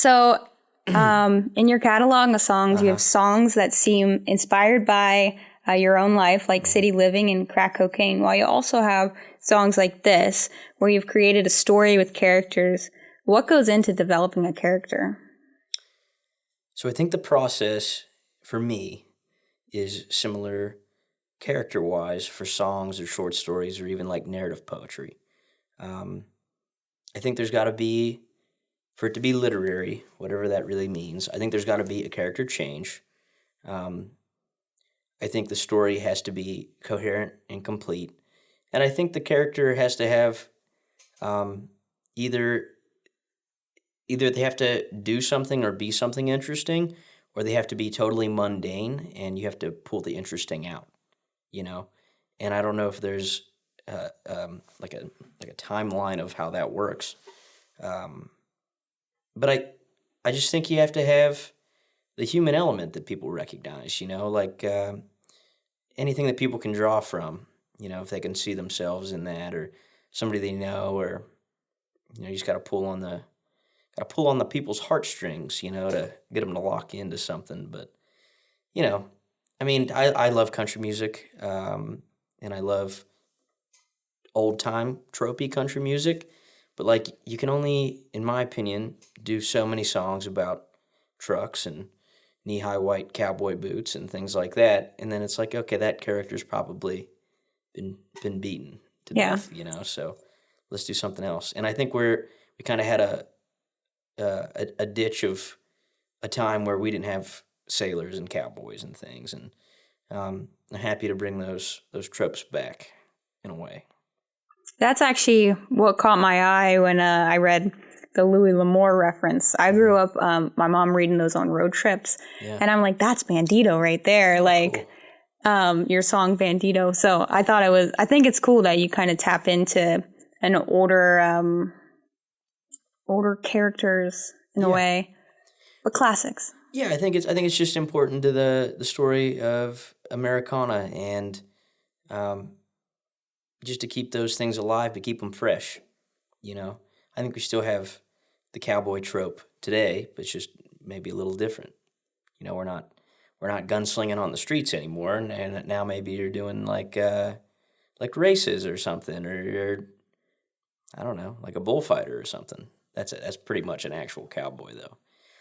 So, in your catalog of songs, you have songs that seem inspired by your own life, like city living and crack cocaine, while you also have songs like this, where you've created a story with characters. What goes into developing a character? So I think the process, for me, is similar character-wise for songs or short stories or even like narrative poetry. I think there's got to be, for it to be literary, whatever that really means, I think there's got to be a character change. I think the story has to be coherent and complete. And I think the character has to have either they have to do something or be something interesting, or they have to be totally mundane and you have to pull the interesting out, you know? And I don't know if there's like a timeline of how that works. But I just think you have to have the human element that people recognize, you know, like anything that people can draw from, you know, if they can see themselves in that or somebody they know, or, you know, you just got to pull on the people's heartstrings, you know, to get them to lock into something. But, you know, I mean, I love country music, and I love old-time tropey country music, but, like, you can only, in my opinion, do so many songs about trucks and knee-high white cowboy boots and things like that, and then it's like, okay, that character's probably been beaten to death, you know, so let's do something else. And I think we kind of had a ditch of a time where we didn't have sailors and cowboys and things, and I'm happy to bring those tropes back in a way. That's actually what caught my eye when I read the Louis L'Amour reference. I grew up, my mom reading those on road trips, and I'm like, that's Bandito right there, like cool. Your song Bandito. So I think it's cool that you kind of tap into an older characters in a way, but classics. Yeah, I think it's just important to the story of Americana, and just to keep those things alive, to keep them fresh. You know, I think we still have the cowboy trope today, but it's just maybe a little different. You know, we're not gunslinging on the streets anymore, and now maybe you're doing like races or something, or you're, I don't know, like a bullfighter or something. That's pretty much an actual cowboy, though.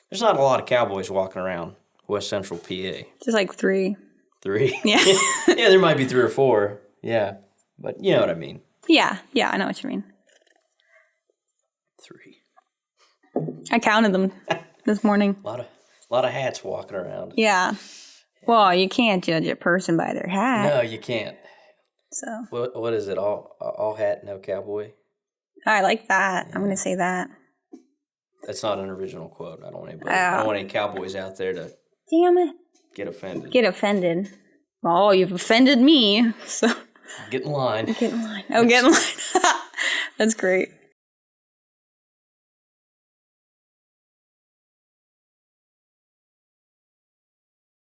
There's not a lot of cowboys walking around West Central PA. Just like 3. 3? Yeah. Yeah, there might be 3 or 4. Yeah. But you know what I mean. Yeah, I know what you mean. 3. I counted them this morning. A lot of hats walking around. Yeah. Well, you can't judge a person by their hat. No, you can't. So. What is it? All hat, no cowboy? I like that. Yeah. I'm going to say that. That's not an original quote. I don't want any cowboys out there to damn it get offended. Well, you've offended me, so get in line. Get in line. Oh, get in line. That's great.